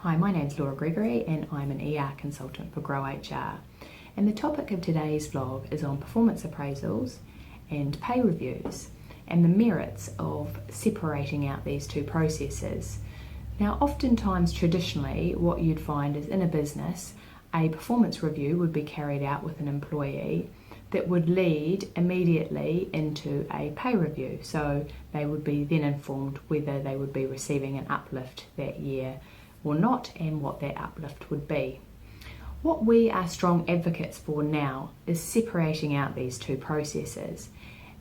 Hi, my name's Laura Gregory and I'm an ER consultant for Grow HR. And the topic of today's vlog is on performance appraisals and pay reviews and the merits of separating out these two processes. Now, oftentimes traditionally what you'd find is in a business, a performance review would be carried out with an employee that would lead immediately into a pay review. So they would be then informed whether they would be receiving an uplift that year or not and what that uplift would be. What we are strong advocates for now is separating out these two processes.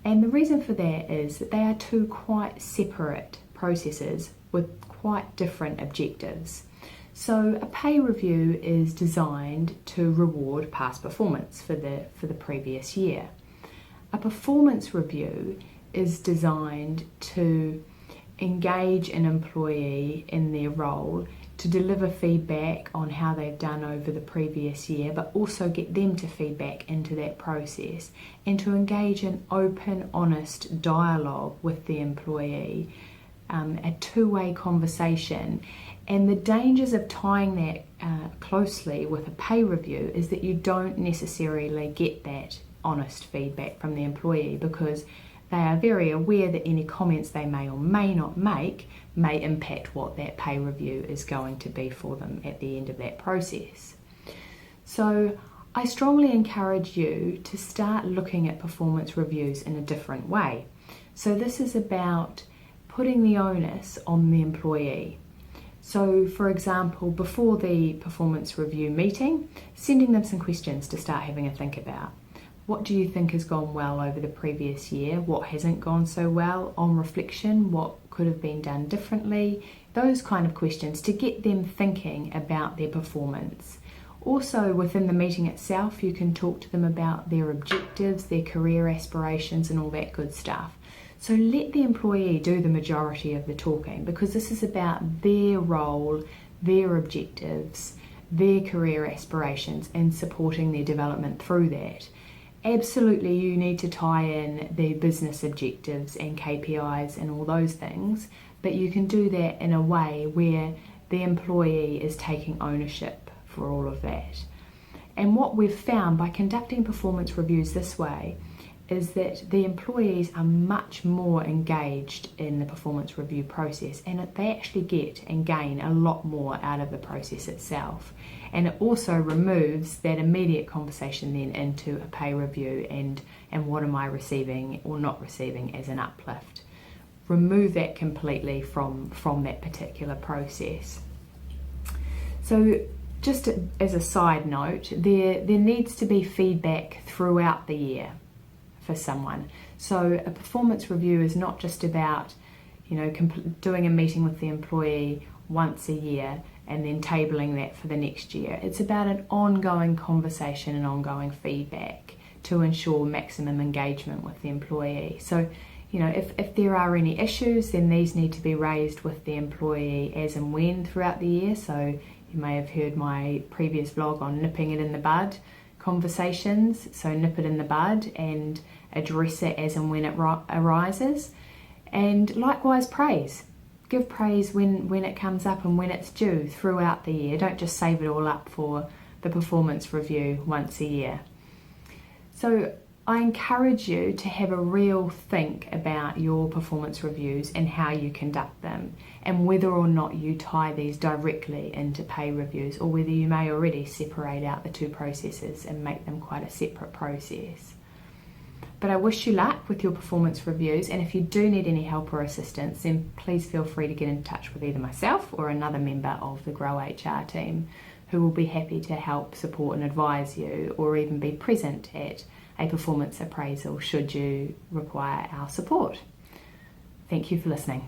And the reason for that is that they are two quite separate processes with quite different objectives. So a pay review is designed to reward past performance for the previous year. A performance review is designed to engage an employee in their role, to deliver feedback on how they've done over the previous year, but also get them to feedback into that process and to engage in open, honest dialogue with the employee, a two-way conversation. And the dangers of tying that closely with a pay review is that you don't necessarily get that honest feedback from the employee, because they are very aware that any comments they may or may not make may impact what that pay review is going to be for them at the end of that process. So I strongly encourage you to start looking at performance reviews in a different way. So this is about putting the onus on the employee. So for example, before the performance review meeting, sending them some questions to start having a think about. What do you think has gone well over the previous year? What hasn't gone so well? On reflection, what could have been done differently? Those kind of questions to get them thinking about their performance. Also, within the meeting itself, you can talk to them about their objectives, their career aspirations, and all that good stuff. So let the employee do the majority of the talking, because this is about their role, their objectives, their career aspirations, and supporting their development through that. Absolutely, you need to tie in the business objectives and KPIs and all those things, but you can do that in a way where the employee is taking ownership for all of that. And what we've found by conducting performance reviews this way is that the employees are much more engaged in the performance review process, and they actually get and gain a lot more out of the process itself. And it also removes that immediate conversation then into a pay review and what am I receiving or not receiving as an uplift. Remove that completely from that particular process. So just as a side note, there needs to be feedback throughout the year for someone. So a performance review is not just about, doing a meeting with the employee once a year and then tabling that for the next year. It's about an ongoing conversation and ongoing feedback to ensure maximum engagement with the employee. So, if there are any issues, then these need to be raised with the employee as and when throughout the year. So you may have heard my previous vlog on nipping it in the bud conversations. So nip it in the bud and address it as and when it arises. And likewise, praise. Give praise when it comes up and when it's due throughout the year. Don't just save it all up for the performance review once a year. So I encourage you to have a real think about your performance reviews and how you conduct them, and whether or not you tie these directly into pay reviews, or whether you may already separate out the two processes and make them quite a separate process. But I wish you luck with your performance reviews, and if you do need any help or assistance, then please feel free to get in touch with either myself or another member of the Grow HR team, who will be happy to help, support and advise you, or even be present at a performance appraisal should you require our support. Thank you for listening.